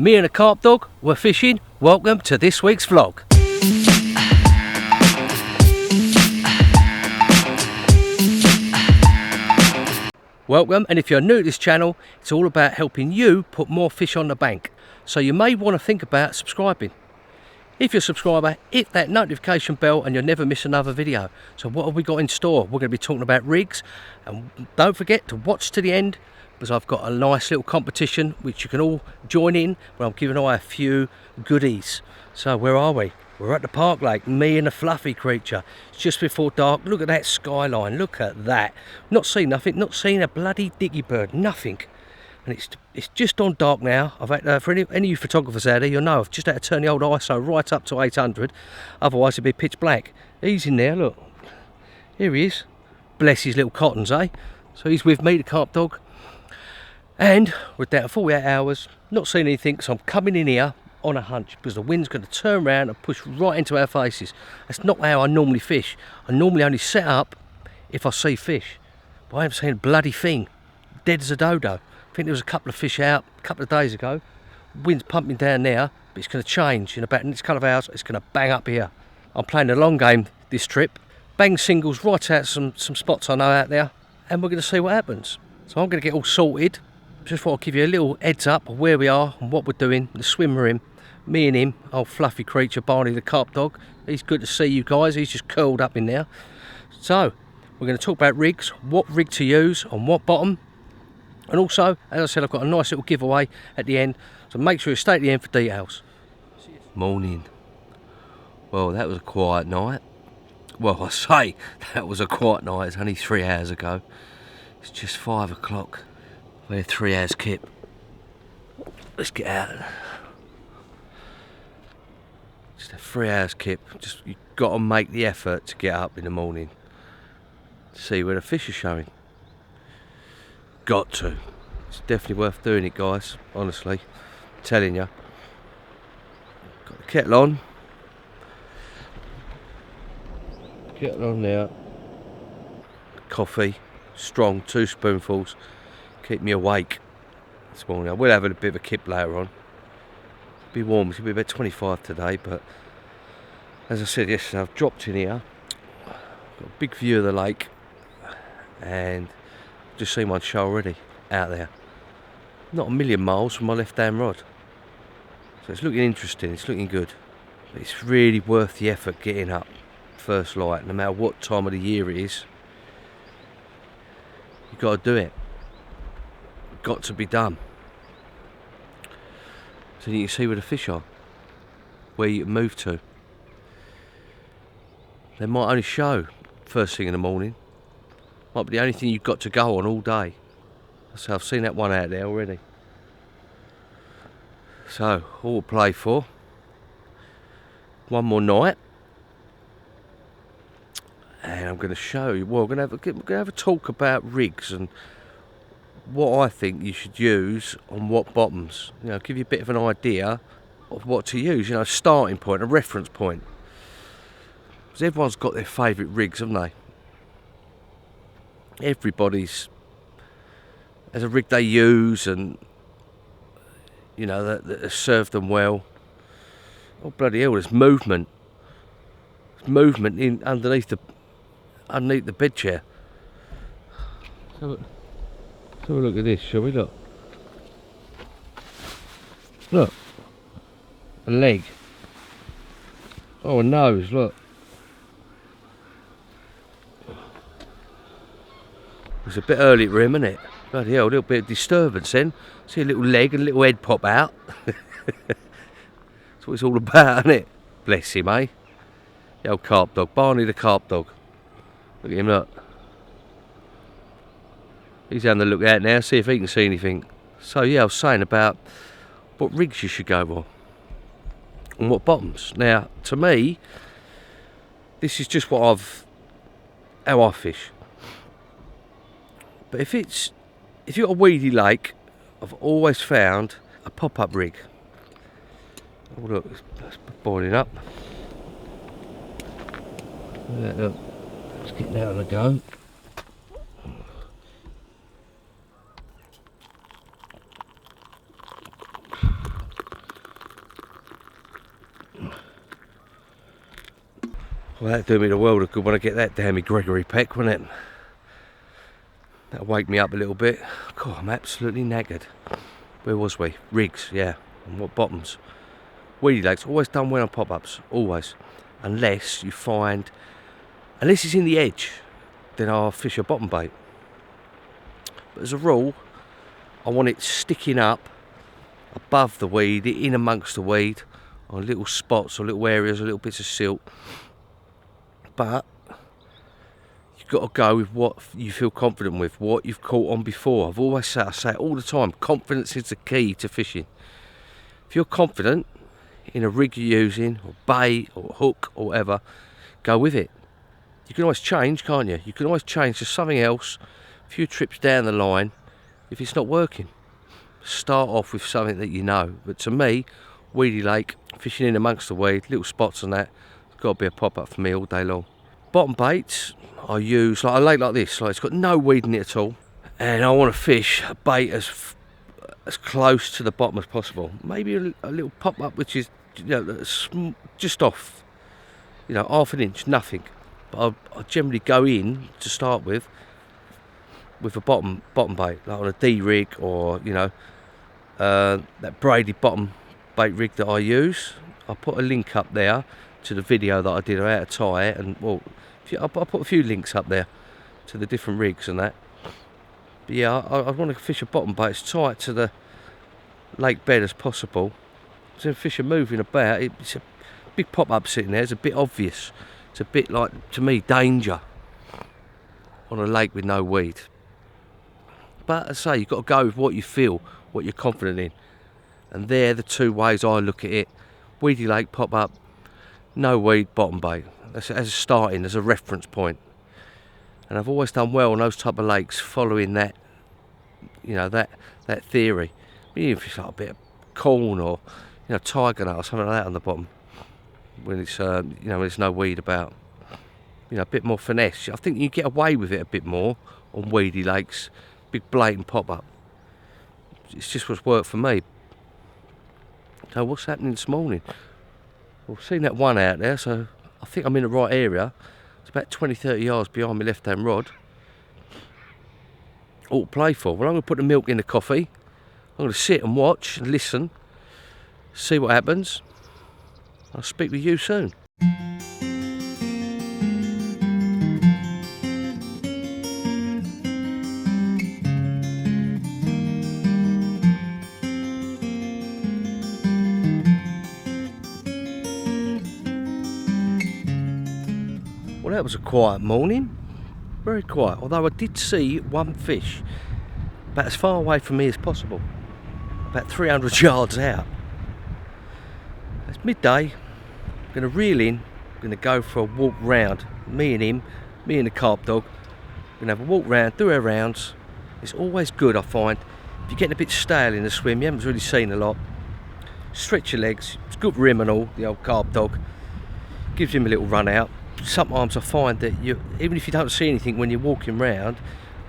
Me and a carp dog were fishing. Welcome to this week's vlog. Welcome, and if you're new to this channel, it's all about helping you put more fish on the bank. So you may want to think about subscribing. If you're a subscriber, hit that notification bell and you'll never miss another video. So what have we got in store? We're going to be talking about rigs, and don't forget to watch to the end, because I've got a nice little competition which you can all join in, where I'm giving away a few goodies. So where are we? We're at the park lake, me and a fluffy creature. It's just before dark. Look at that skyline, look at that. Not seen nothing, not seen a bloody diggy bird, nothing. And it's just on dark now. I've had, for any of you photographers out there, you'll know I've just had to turn the old ISO right up to 800, otherwise it'd be pitch black. He's in there, look. Here he is. Bless his little cottons, eh? So he's with me, the carp dog. And we're down to 48 hours, not seeing anything, so I'm coming in here on a hunch, because the wind's going to turn around and push right into our faces. That's not how I normally fish. I normally only set up if I see fish, but I haven't seen a bloody thing. Dead as a dodo. I think there was a couple of fish out a couple of days ago. Wind's pumping down there, but it's going to change in about the next couple of hours. It's going to bang up here. I'm playing the long game this trip. Bang singles right out some spots I know out there, and we're going to see what happens. So I'm going to get all sorted. Just thought I'd give you a little heads up of where we are and what we're doing. The swimmer in, me and him, old fluffy creature, Barney the carp dog. He's good to see you guys. He's just curled up in there. So we're going to talk about rigs, what rig to use on what bottom. And also, as I said, I've got a nice little giveaway at the end, so make sure you stay at the end for details. Morning. Well, that was a quiet night. Well, I say that was a quiet night. It's only 3 hours ago. It's just 5 o'clock. We're 3 hours kip. Let's get out. Just a 3 hours kip. Just you've got to make the effort to get up in the morning to see where the fish are showing. Got to. It's definitely worth doing it, guys. Honestly, I'm telling you. Got the kettle on. Kettle on now. Coffee, strong, 2 spoonfuls. Keep me awake this morning. I will have a bit of a kip later on. It'll be warm. It's going to be about 25 today, but as I said yesterday, I've dropped in here. Got a big view of the lake, and just seen one show already out there, not a million miles from my left hand rod. So it's looking interesting, it's looking good, but it's really worth the effort getting up first light. No matter what time of the year it is, you've got to do it. Got to be done, so you can see where the fish are, where you can move to. They might only show first thing in the morning. Might be the only thing you've got to go on all day. So I've seen that one out there already. So all to play for. One more night, and I'm going to show you. Well, we're going to have a talk about rigs and what I think you should use on what bottoms. You know, give you a bit of an idea of what to use. You know, starting point, a reference point. Because everyone's got their favourite rigs, haven't they? Everybody's has a rig they use, and you know that served them well. Oh bloody hell! There's movement. There's movement in underneath the bed chair. Let's have a look at this, shall we? Look, a leg. Oh, a nose. Look. It's a bit early for him, isn't it? Bloody hell, a little bit of disturbance then. See a little leg and a little head pop out. That's what it's all about, isn't it? Bless him, eh? The old carp dog, Barney the carp dog. Look at him, look. He's having a look out now, see if he can see anything. So yeah, I was saying about what rigs you should go on. And what bottoms. Now, to me, this is just how I fish. But if you've got a weedy lake, I've always found a pop-up rig. Oh look, it's boiling up. Look, let's get that on a go. Well, that'd do me the world of good when I get that damn Gregory peck, wouldn't it? That'll wake me up a little bit. God, I'm absolutely knackered. Where was we? Rigs, yeah. And what bottoms? Weedy lakes, always done well on pop-ups, always. Unless you find, unless it's in the edge, then I'll fish a bottom bait. But as a rule, I want it sticking up above the weed, in amongst the weed, on little spots or little areas or little bits of silt. But you've got to go with what you feel confident with, what you've caught on before. I've always said, I say it all the time, confidence is the key to fishing. If you're confident in a rig you're using, or bait, or hook, or whatever, go with it. You can always change, can't you? You can always change to something else, a few trips down the line, if it's not working. Start off with something that you know. But to me, weedy lake, fishing in amongst the weed, little spots on that, it's got to be a pop-up for me all day long. Bottom baits, I use like a lake like this, like it's got no weed in it at all, and I want to fish a bait as close to the bottom as possible. Maybe a little pop-up which is, you know, just off, you know, half an inch, nothing. But I generally go in to start with a bottom bait, like on a D rig, or you know, that braided bottom bait rig that I use. I'll put a link up there to the video that I did of how to tie it, and well, I'll put a few links up there to the different rigs and that. But yeah, I want to fish a bottom bait as tight to the lake bed as possible. So if fish are moving about, it's a big pop-up sitting there, it's a bit obvious. It's a bit like, to me, danger on a lake with no weed. But as I say, you've got to go with what you feel, what you're confident in. And they're the two ways I look at it. Weedy lake, pop-up, no weed, bottom bait. That's as a starting, as a reference point. And I've always done well on those type of lakes, following that, you know, that theory. Even if it's like a bit of corn or, you know, tiger nut or something like that on the bottom, when it's, you know, when there's no weed about. You know, a bit more finesse. I think you get away with it a bit more on weedy lakes, big blatant pop-up. It's just what's worked for me. So what's happening this morning? Well, I've seen that one out there, so I think I'm in the right area. It's about 20-30 yards behind my left-hand rod. All to play for. Well, I'm going to put the milk in the coffee. I'm going to sit and watch and listen, see what happens. I'll speak with you soon. Well, that was a quiet morning, very quiet, although I did see one fish about as far away from me as possible, about 300 yards out. It's midday, I'm going to reel in, I'm going to go for a walk round, me and him, me and the carp dog. We're going to have a walk round, do our rounds. It's always good, I find, if you're getting a bit stale in the swim, you haven't really seen a lot, stretch your legs, it's good for him and all, the old carp dog, gives him a little run out. Sometimes I find that even if you don't see anything when you're walking round,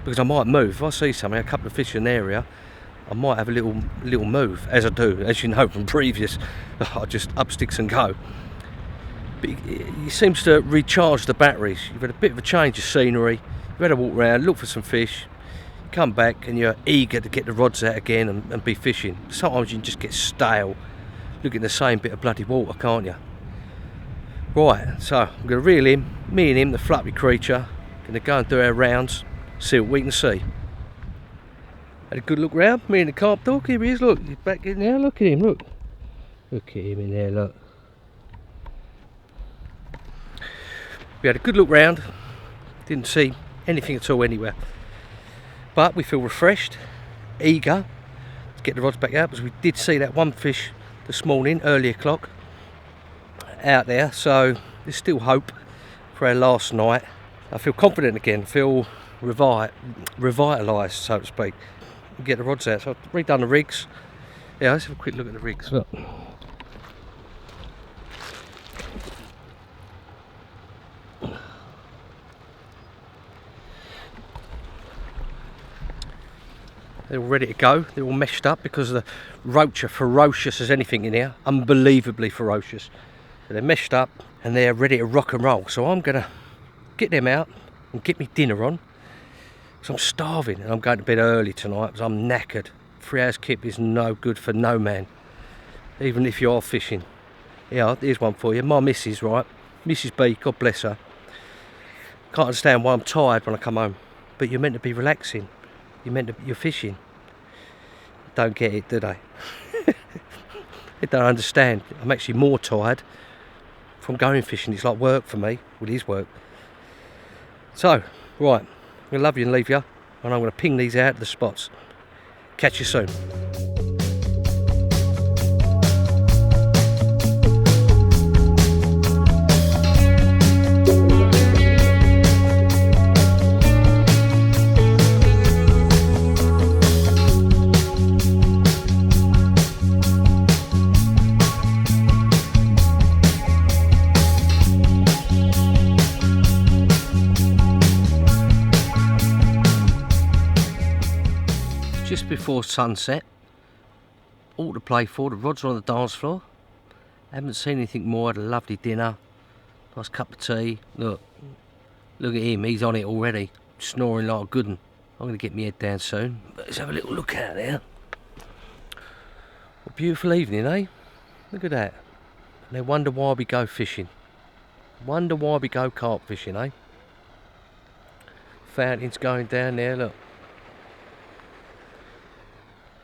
because I might move, if I see something, a couple of fish in an area, I might have a little move, as I do, as you know from previous. I just up sticks and go. But it seems to recharge the batteries. You've had a bit of a change of scenery, you've had a walk round, look for some fish, come back and you're eager to get the rods out again and be fishing. Sometimes you can just get stale looking at the same bit of bloody water, can't you? Right, so I'm going to reel in, me and him, the fluffy creature, going to go and do our rounds, see what we can see. Had a good look round, me and the carp dog, here he is, look, he's back in there, look at him, look. Look at him in there, look. We had a good look round, didn't see anything at all anywhere. But we feel refreshed, eager to get the rods back out, because we did see that one fish this morning, early o'clock. Out there, so there's still hope for our last night. I feel confident again, feel revitalised, so to speak. We'll get the rods out, so I've redone the rigs. Yeah, let's have a quick look at the rigs. Look. They're all ready to go, they're all meshed up because the roach are ferocious as anything in here, unbelievably ferocious. they're meshed up and they're ready to rock and roll. So I'm gonna get them out and get me dinner on, because I'm starving and I'm going to bed early tonight because I'm knackered. 3 hours kip is no good for no man, even if you are fishing. Yeah, here's one for you. My missus, right, Mrs B, God bless her, can't understand why I'm tired when I come home. But you're meant to be relaxing, you're fishing. Don't get it, do they? They don't understand. I'm actually more tired from going fishing. It's like work for me. Well, it is work. So, right, I'm going to love you and leave you, and I'm going to ping these out to the spots. Catch you soon. Just before sunset, all to play for. The rods are on the dance floor. Haven't seen anything more. Had a lovely dinner, nice cup of tea. Look at him, he's on it already, snoring like a good one. I'm going to get my head down soon, but let's have a little look out there. What a beautiful evening, eh? Look at that. And they wonder why we go fishing. Wonder why we go carp fishing, eh? Fountains going down there, look.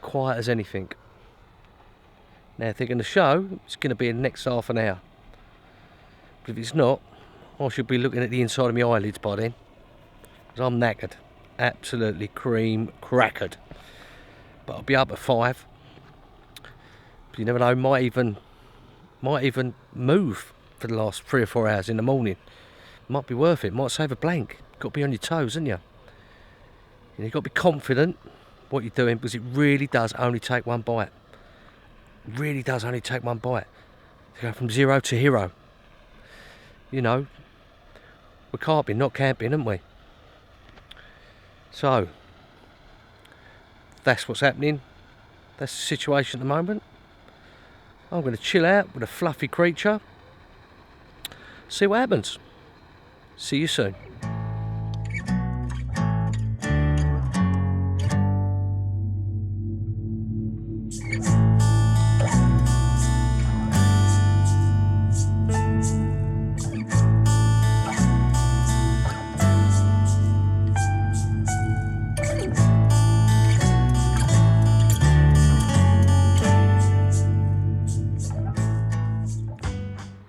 Quiet as anything. Now if they're going to show, it's going to be in the next half an hour. But if it's not, I should be looking at the inside of my eyelids by then, because I'm knackered, absolutely cream crackered. But I'll be up at 5. But you never know, might even move for the last 3 or 4 hours in the morning. Might be worth it. Might save a blank. Got to be on your toes, haven't you? And you've got to be confident what you're doing, because it really does only take one bite. It really does only take one bite to go from 0 to hero. You know, we're carping, not camping, aren't we? So that's what's happening. That's the situation at the moment. I'm going to chill out with a fluffy creature, see what happens. See you soon.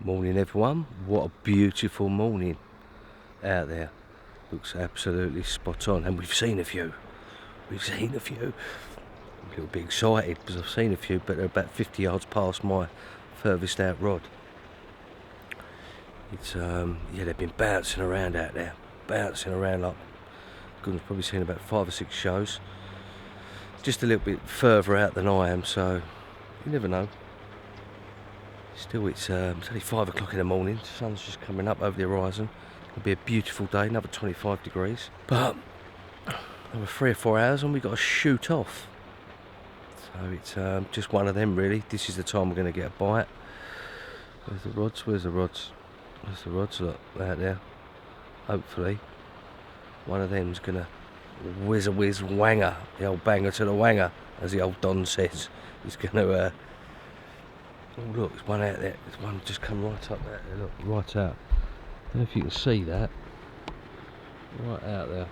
Morning everyone, what a beautiful morning out there. Looks absolutely spot on, and we've seen a few. I'm a little bit excited because I've seen a few, but they're about 50 yards past my furthest out rod. It's yeah, they've been bouncing around out there, bouncing around like goodness, probably seen about 5 or 6 shows. Just a little bit further out than I am, so you never know. Still, it's only 5 o'clock in the morning. The sun's just coming up over the horizon. It'll be a beautiful day, another 25 degrees. But another 3 or 4 hours and we've got to shoot off. So it's just one of them really. This is the time we're going to get a bite. Where's the rods? Where's the rods? Where's the rods? Look, out there. Hopefully one of them's going to whiz a whiz wanger. The old banger to the wanger, as the old Don says. He's going to... oh look, there's one out there. There's one just come right up there. Look, right out. I don't know if you can see that. Right out there.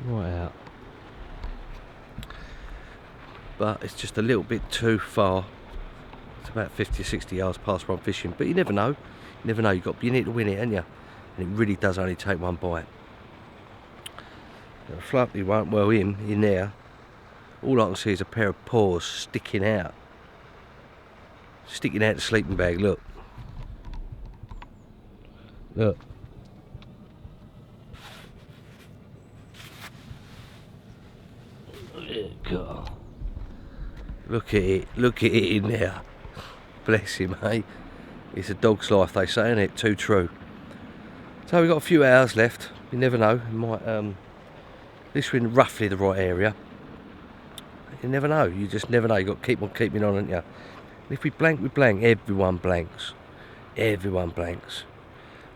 Right out. But it's just a little bit too far. It's about 50 or 60 yards past where I'm fishing. But you never know. You never know. You need to win it, haven't you? And it really does only take one bite. The fluffy won't well in there. All I can see is a pair of paws sticking out. Sticking out the sleeping bag, look. Look. God. Look at it in there. Bless him, eh? It's a dog's life, they say, isn't it? Too true. So we've got a few hours left. You never know. We might, at least we're in roughly the right area. You never know. You just never know. You've got to keep on keeping on, haven't you? If we blank, we blank. Everyone blanks. Everyone blanks.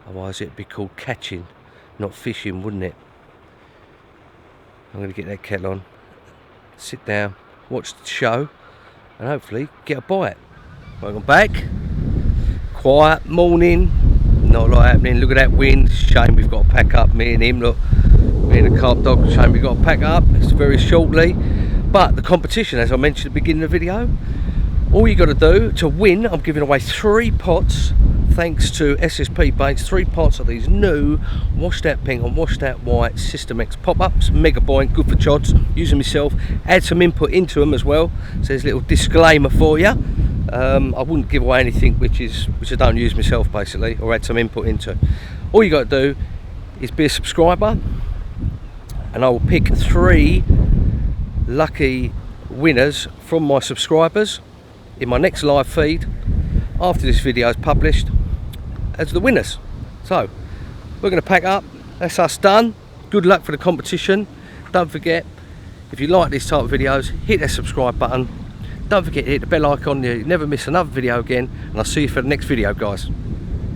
Otherwise it'd be called catching, not fishing, wouldn't it? I'm going to get that kettle on, sit down, watch the show, and hopefully get a bite. Welcome back. Quiet morning, not a lot happening. Look at that wind. Shame we've got to pack up, me and him. Look, me and the carp dog. Shame we've got to pack up. It's very shortly. But the competition, as I mentioned at the beginning of the video, all you got to do to win, I'm giving away 3 pots, thanks to SSP baits, 3 pots of these new washed out pink and washed out white System X pop-ups, mega buoyant, good for chods, using myself, add some input into them as well, so there's a little disclaimer for you. I wouldn't give away anything which I don't use myself basically, or add some input into. All you got to do is be a subscriber, and I will pick 3 lucky winners from my subscribers in my next live feed after this video is published as the winners. So we're going to pack up. That's us done. Good luck for the competition. Don't forget, if you like these type of videos, hit that subscribe button. Don't forget to hit the bell icon. You never miss another video again, and I'll see you for the next video, guys.